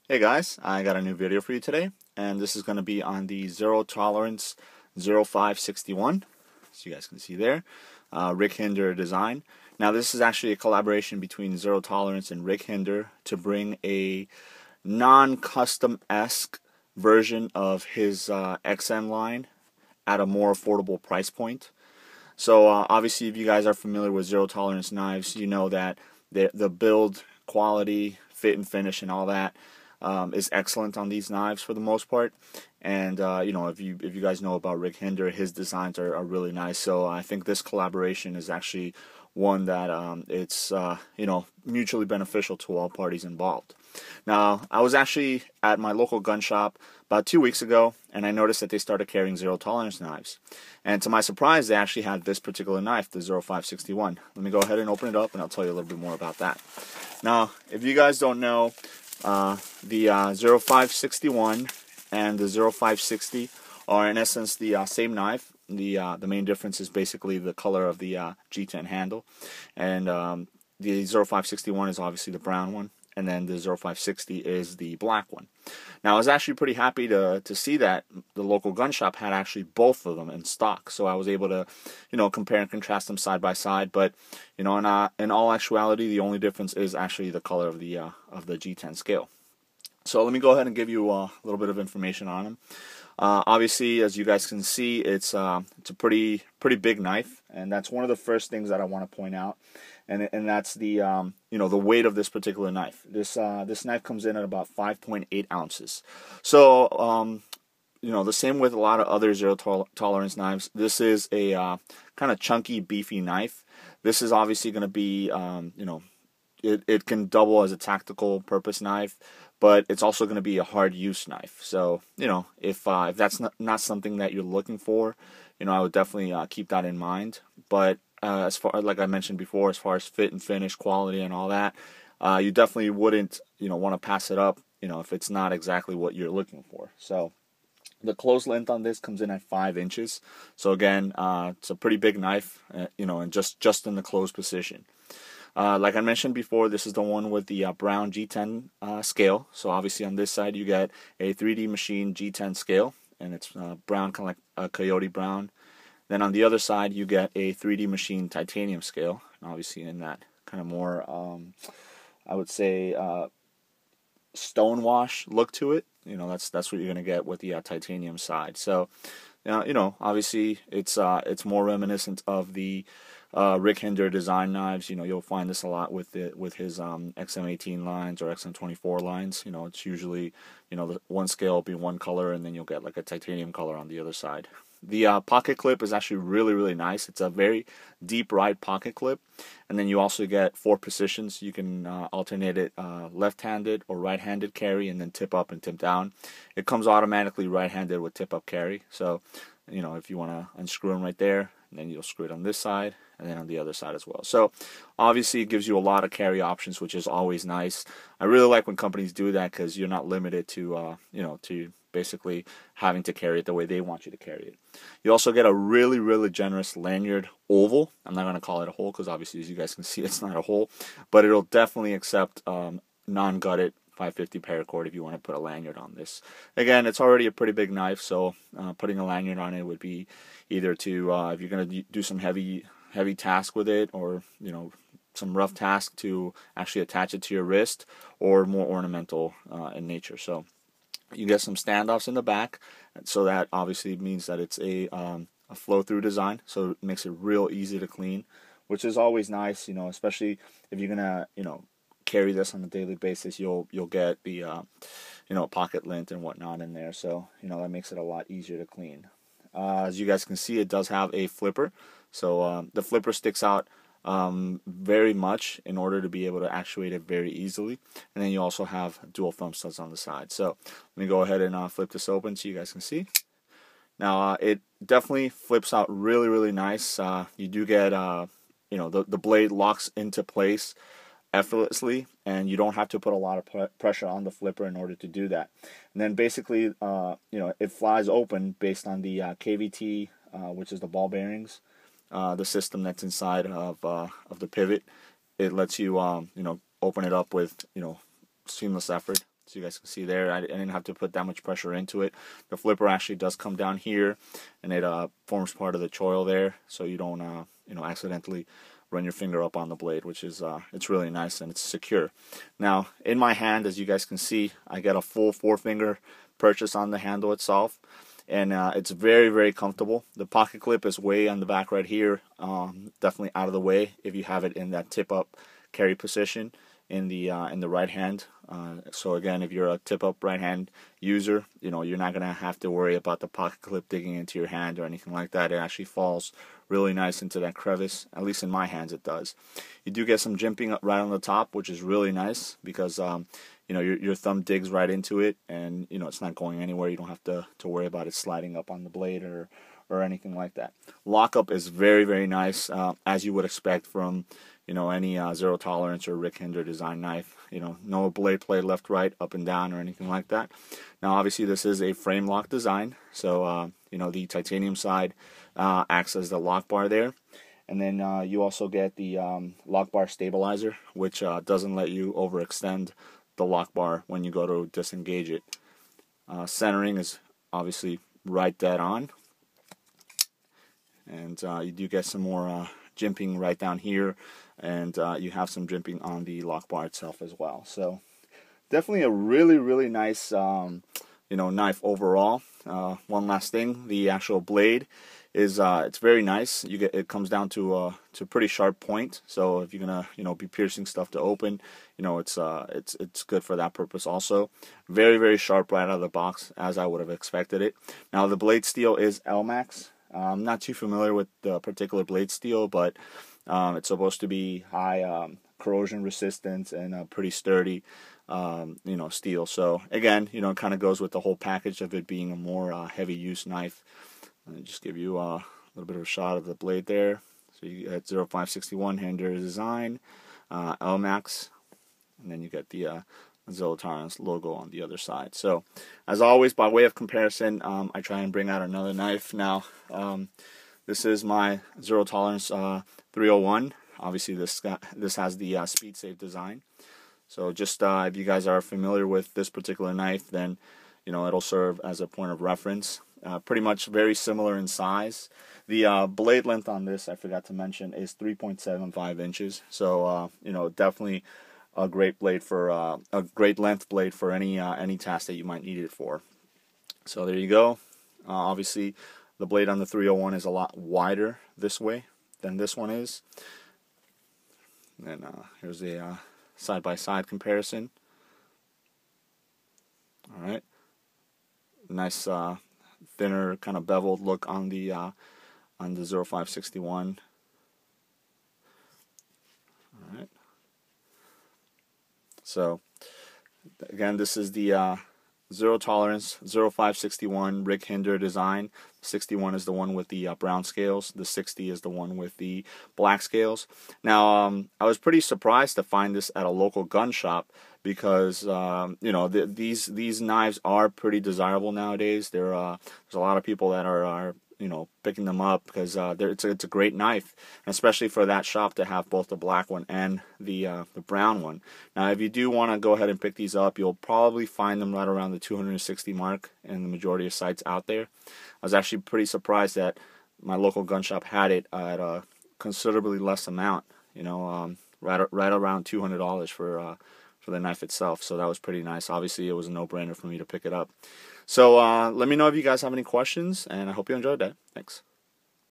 Hey guys, I got a new video for you today, and this is going to be on the Zero Tolerance 0561, so you guys can see there, Rick Hinderer design. Now this is actually a collaboration between Zero Tolerance and Rick Hinderer to bring a non-custom-esque version of his XM line at a more affordable price point. So obviously if you guys are familiar with Zero Tolerance knives, you know that the build quality, fit and finish and all that is excellent on these knives for the most part. And you know, if you guys know about Rick Hinderer, his designs are really nice. So I think this collaboration is actually one that it's you know, mutually beneficial to all parties involved. Now, I was actually at my local gun shop about 2 weeks ago, and I noticed that they started carrying Zero Tolerance knives. And to my surprise, they actually had this particular knife, the 0561. Let me go ahead and open it up, and I'll tell you a little bit more about that. Now, if you guys don't know, the 0561 and the 0560 are in essence the same knife. The main difference is basically the color of the G10 handle, and the 0561 is obviously the brown one, and then the 0560 is the black one. Now, I was actually pretty happy to see that the local gun shop had actually both of them in stock, so I was able to, you know, compare and contrast them side by side. But you know, in all actuality, the only difference is actually the color of the G10 scale. So let me go ahead and give you a little bit of information on them. Obviously, as you guys can see, it's a pretty big knife, and that's one of the first things that I want to point out, and that's the you know, the weight of this particular knife. This knife comes in at about 5.8 ounces. So you know, the same with a lot of other zero tolerance knives. This is a kind of chunky, beefy knife. This is obviously going to be you know, it can double as a tactical purpose knife, but it's also going to be a hard use knife. So you know, if that's not something that you're looking for, you know, I would definitely keep that in mind. But as far, like I mentioned before, as far as fit and finish, quality, and all that, you definitely wouldn't, you know, want to pass it up, you know, if it's not exactly what you're looking for. So the close length on this comes in at 5 inches. So again, it's a pretty big knife, you know, and just in the closed position. Like I mentioned before, this is the one with the brown G10 scale. So obviously on this side you get a 3D machine G10 scale, and it's brown, kind of like a coyote brown. Then on the other side you get a 3D machine titanium scale, and obviously in that kind of more, I would say, stonewash look to it. You know, that's what you're going to get with the titanium side. So you know, obviously it's more reminiscent of the Rick Hinderer design knives. You know, you'll find this a lot with his XM18 lines or XM24 lines. You know, it's usually, you know, the one scale will be one color, and then you'll get like a titanium color on the other side. The pocket clip is actually really nice. It's a very deep ride pocket clip, and then you also get 4 positions. You can alternate it left-handed or right-handed carry, and then tip up and tip down. It comes automatically right-handed with tip-up carry. So, you know, if you want to unscrew them right there, and then you'll screw it on this side and then on the other side as well. So obviously it gives you a lot of carry options, which is always nice. I really like when companies do that, because you're not limited to you know, to basically having to carry it the way they want you to carry it. You also get a really generous lanyard oval. I'm not going to call it a hole, because obviously, as you guys can see, it's not a hole, but it'll definitely accept non-gutted 550 paracord if you want to put a lanyard on this. Again, it's already a pretty big knife, so putting a lanyard on it would be either to if you're going to do some heavy task with it, or you know, some rough task to actually attach it to your wrist, or more ornamental in nature. So you get some standoffs in the back, so that obviously means that it's a flow-through design, so it makes it real easy to clean, which is always nice. You know, especially if you're gonna, you know, carry this on a daily basis, you'll get the you know, pocket lint and whatnot in there, so you know, that makes it a lot easier to clean. As you guys can see, it does have a flipper, so the flipper sticks out very much in order to be able to actuate it very easily. And then you also have dual thumb studs on the side. So let me go ahead and flip this open so you guys can see. Now it definitely flips out really nice. You do get you know, the blade locks into place effortlessly, and you don't have to put a lot of pressure on the flipper in order to do that. And then basically you know, it flies open based on the KVT, which is the ball bearings, the system that's inside of the pivot. It lets you you know, open it up with, you know, seamless effort. So you guys can see there, I didn't have to put that much pressure into it. The flipper actually does come down here, and it forms part of the choil there, so you don't accidentally run your finger up on the blade, which is it's really nice and it's secure. Now in my hand, as you guys can see, I get a full 4-finger purchase on the handle itself, and it's very, very comfortable. The pocket clip is way on the back right here, definitely out of the way if you have it in that tip up carry position in the right hand. So again, if you're a tip up right hand user, you're not gonna have to worry about the pocket clip digging into your hand or anything like that. It actually falls really nice into that crevice. At least in my hands it does. You do get some jimping up right on the top, which is really nice because your thumb digs right into it, and it's not going anywhere. You don't have to worry about it sliding up on the blade or anything like that. Lockup is very, very nice, as you would expect from any zero tolerance or Rick Hinderer design knife. No blade play left, right, up and down or anything like that. Now obviously this is a frame lock design, so the titanium side acts as the lock bar there, and then you also get the lock bar stabilizer, which doesn't let you overextend the lock bar when you go to disengage it. Centering is obviously right dead on, and you do get some more jimping right down here, and you have some jimping on the lock bar itself as well. So definitely a really, really nice knife overall. One last thing, the actual blade is it's very nice. It comes down to a pretty sharp point. So if you're gonna be piercing stuff to open, it's good for that purpose also. Very, very sharp right out of the box, as I would have expected it. Now the blade steel is Elmax. I'm not too familiar with the particular blade steel, but it's supposed to be high corrosion resistance and pretty sturdy steel. So again, it kind of goes with the whole package of it being a more heavy use knife. Let me just give you a little bit of a shot of the blade there. So you get 0561 Hinderer design, Elmax, and then you get the Zero Tolerance logo on the other side. So as always, by way of comparison, I try and bring out another knife. Now this is my Zero Tolerance 301. Obviously this has the speed safe design. So just if you guys are familiar with this particular knife, then it'll serve as a point of reference. Pretty much very similar in size. The blade length on this, I forgot to mention, is 3.75 inches. So definitely a great blade for a great length blade for any task that you might need it for. So there you go. Obviously, the blade on the 301 is a lot wider this way than this one is. And here's a side-by-side comparison. All right, nice thinner kind of beveled look on the 0561. All right. So again, this is the Zero Tolerance 0561 Rick Hinderer design. 61 is the one with the brown scales. The 60 is the one with the black scales. Now, I was pretty surprised to find this at a local gun shop because these knives are pretty desirable nowadays. There's a lot of people that are picking them up because it's a great knife, and especially for that shop to have both the black one and the brown one. Now, if you do want to go ahead and pick these up, you'll probably find them right around the 260 mark in the majority of sites out there. I was actually pretty surprised that my local gun shop had it at a considerably less amount. Right around $200 for the knife itself. So that was pretty nice. Obviously, it was a no-brainer for me to pick it up. So let me know if you guys have any questions, and I hope you enjoyed that. Thanks.